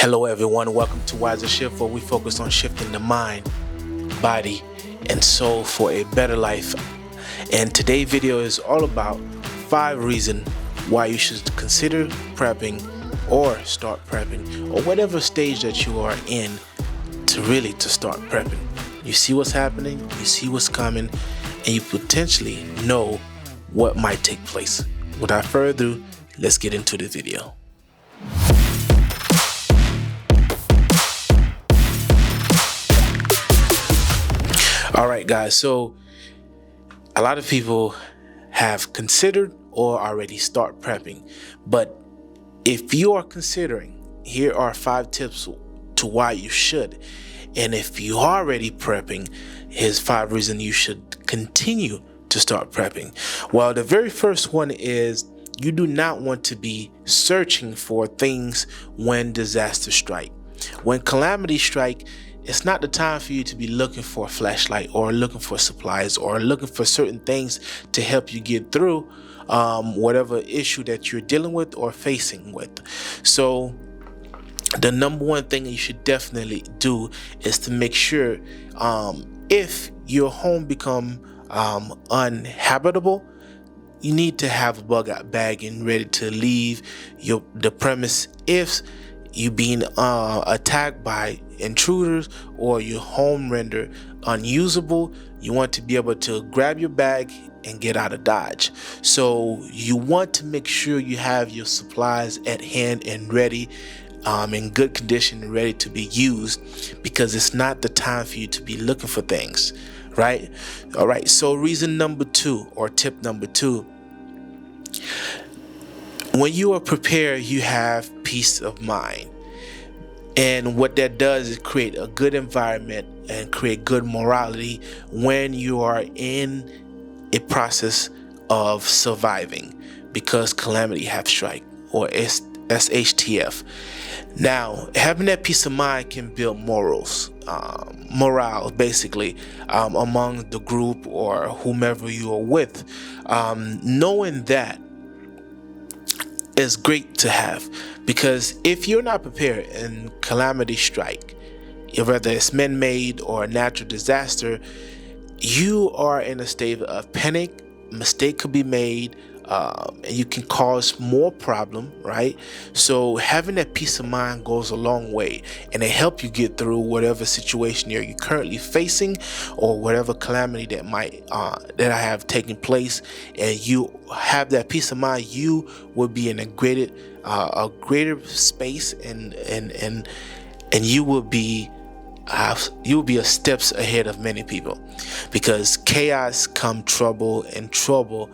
Hello everyone, welcome to Wisershift, where we focus on shifting the mind, body, and soul for a better life. And today's video is all about 5 reasons why you should consider prepping or start prepping, or whatever stage that you are in to start prepping. You see what's happening, you see what's coming, and you potentially know what might take place. Without further ado, let's get into the video. Alright guys, so a lot of people have considered or already start prepping, but if you are considering, here are 5 tips to why you should. And if you are already prepping, here's 5 reasons you should continue to start prepping. Well, the very first one is you do not want to be searching for things when disaster strike. When calamity strike, it's not the time for you to be looking for a flashlight or looking for supplies or looking for certain things to help you get through whatever issue that you're dealing with or facing with. So the number one thing you should definitely do is to make sure if your home become uninhabitable, you need to have a bug out bag and ready to leave the premise if you being attacked by intruders or your home rendered unusable. You want to be able to grab your bag and get out of Dodge. So you want to make sure you have your supplies at hand and ready, in good condition and ready to be used, because it's not the time for you to be looking for things, right? All right, so reason number 2, or tip number 2, when you are prepared, you have peace of mind. And what that does is create a good environment and create good morality when you are in a process of surviving, because calamity have strike, or SHTF. Now, having that peace of mind can build morale basically among the group or whomever you are with. Knowing that is great to have, because if you're not prepared and calamity strike, whether it's man-made or a natural disaster, you are in a state of panic. Mistake could be made, and you can cause more problem, right? So having that peace of mind goes a long way, and it helps you get through whatever situation you're currently facing, or whatever calamity that might that I have taken place. And you have that peace of mind, you will be in a greater space, and you will be a steps ahead of many people, because chaos come trouble, and trouble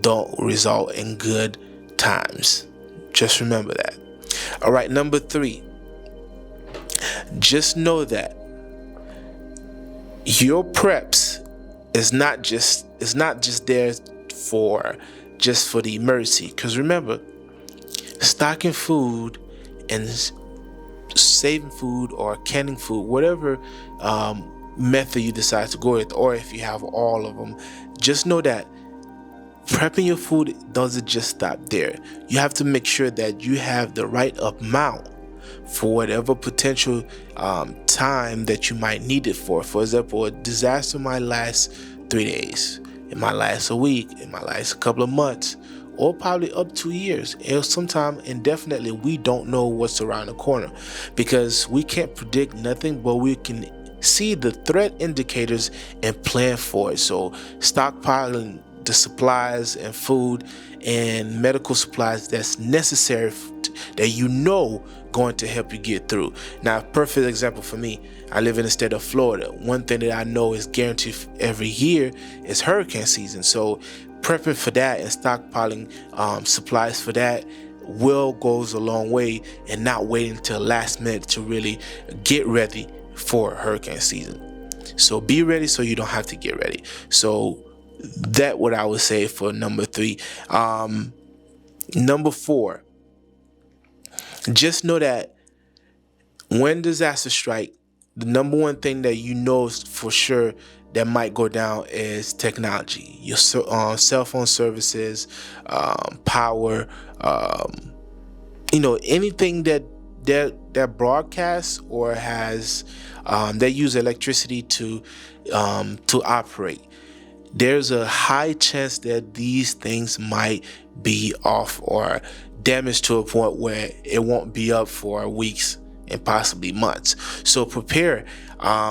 don't result in good times. Just remember that. All right, number 3, just know that your preps is not just there for the emergency. Because remember, stocking food and saving food or canning food, whatever method you decide to go with, or if you have all of them, just know that prepping your food doesn't just stop there. You have to make sure that you have the right amount for whatever potential time that you might need it for. For example, a disaster might last 3 days, it might last a week, it might last a couple of months, or probably up to years, and sometimes indefinitely. We don't know what's around the corner, because we can't predict nothing, but we can see the threat indicators and plan for it. So stockpiling the supplies and food and medical supplies that's necessary, that going to help you get through. Now, perfect example for me, I live in the state of Florida. One thing that I know is guaranteed every year is hurricane season. So prepping for that and stockpiling supplies for that goes a long way, and not waiting till last minute to really get ready for hurricane season. So be ready so you don't have to get ready. So that what I would say for number 3. Number 4, just know that when disaster strike, the number one thing that you know for sure that might go down is technology. Your cell phone services, power, anything that they're broadcast or has they use electricity to operate, there's a high chance that these things might be off or damaged to a point where it won't be up for weeks and possibly months. So prepare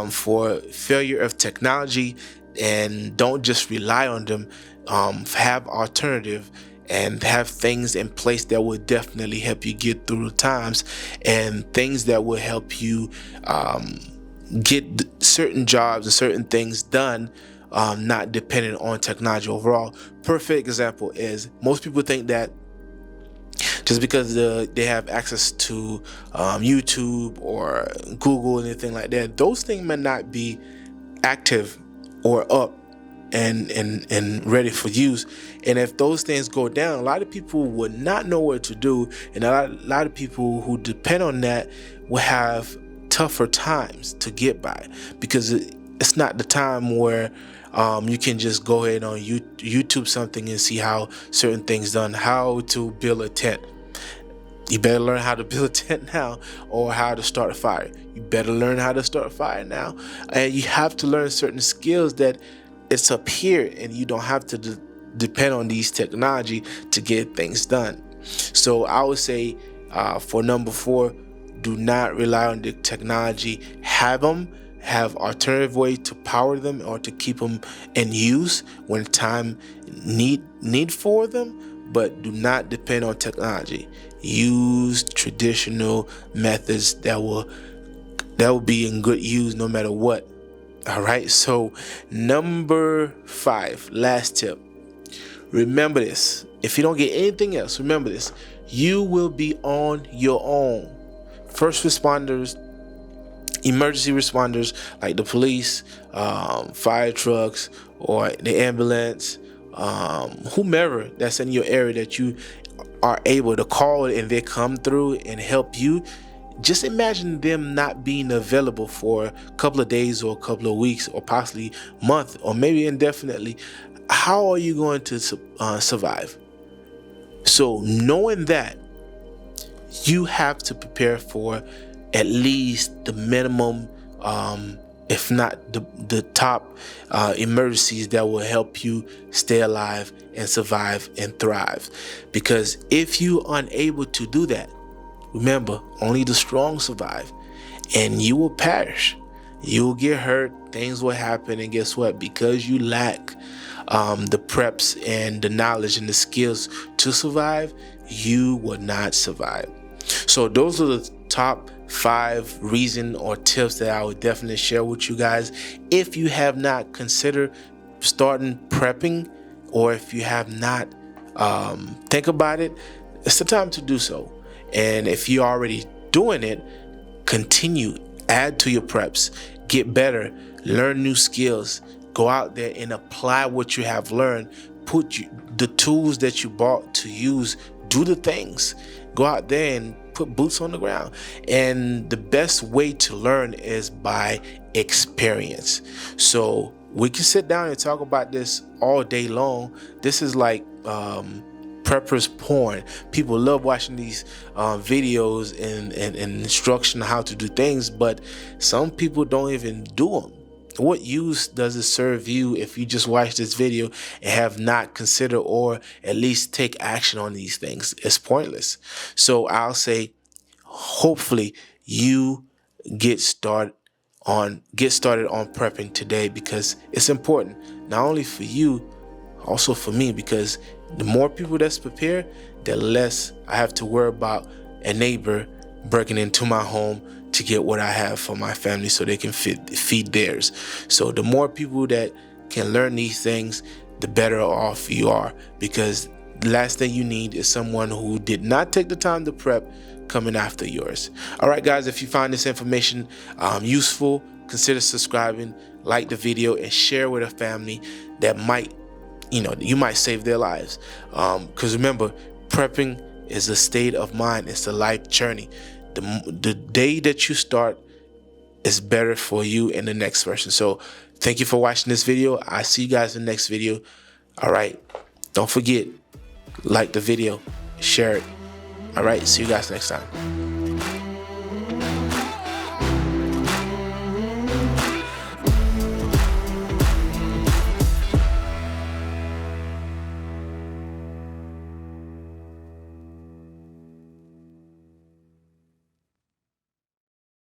for failure of technology, and don't just rely on them. Have alternative and have things in place that will definitely help you get through the times, and things that will help you get certain jobs and certain things done, not dependent on technology overall. Perfect example is, most people think that just because they have access to YouTube or Google and anything like that, those things may not be active or up and ready for use. And if those things go down, a lot of people would not know what to do, and a lot of people who depend on that will have tougher times to get by, because it's not the time where you can just go ahead on YouTube something and see how certain things done, how to build a tent. You better learn how to build a tent now, or how to start a fire. You better learn how to start a fire now. And you have to learn certain skills that it's up here, and you don't have to depend on these technology to get things done. So I would say for number 4, do not rely on the technology. Have alternative way to power them or to keep them in use when time need for them, but do not depend on technology. Use traditional methods that will be in good use no matter what. All right, so number 5, last tip. Remember this. If you don't get anything else, remember this. You will be on your own. First responders, emergency responders like the police, fire trucks, or the ambulance, whomever that's in your area that you are able to call and they come through and help you. Just imagine them not being available for a couple of days or a couple of weeks or possibly month or maybe indefinitely. How are you going to survive? So knowing that, you have to prepare for at least the minimum, if not the top emergencies that will help you stay alive and survive and thrive. Because if you're unable to do that, remember, only the strong survive, and you will perish. You will get hurt, things will happen, and guess what? Because you lack the preps and the knowledge and the skills to survive, you will not survive. So those are the top 5 reasons or tips that I would definitely share with you guys. If you have not considered starting prepping, or if you have not think about it, it's the time to do so. And if you're already doing it, continue, add to your preps, get better, learn new skills, go out there and apply what you have learned, put the tools that you bought to use, do the things, go out there and put boots on the ground. And the best way to learn is by experience. So we can sit down and talk about this all day long. This is like preppers porn. People love watching these videos and instruction on how to do things, but some people don't even do them. What use does it serve you if you just watch this video and have not considered or at least take action on these things? It's pointless. So I'll say, hopefully you get started on prepping today, because it's important, not only for you, also for me, because the more people that's prepared, the less I have to worry about a neighbor breaking into my home to get what I have for my family so they can feed theirs. So the more people that can learn these things, the better off you are, because the last thing you need is someone who did not take the time to prep coming after yours. All right, guys, if you find this information useful, consider subscribing, like the video, and share with a family that might, you might save their lives. Because remember, prepping is a state of mind. It's a life journey. The day that you start is better for you and the next person. So thank you for watching this video. I see you guys in the next video. All right. Don't forget, like the video, share it. All right. See you guys next time.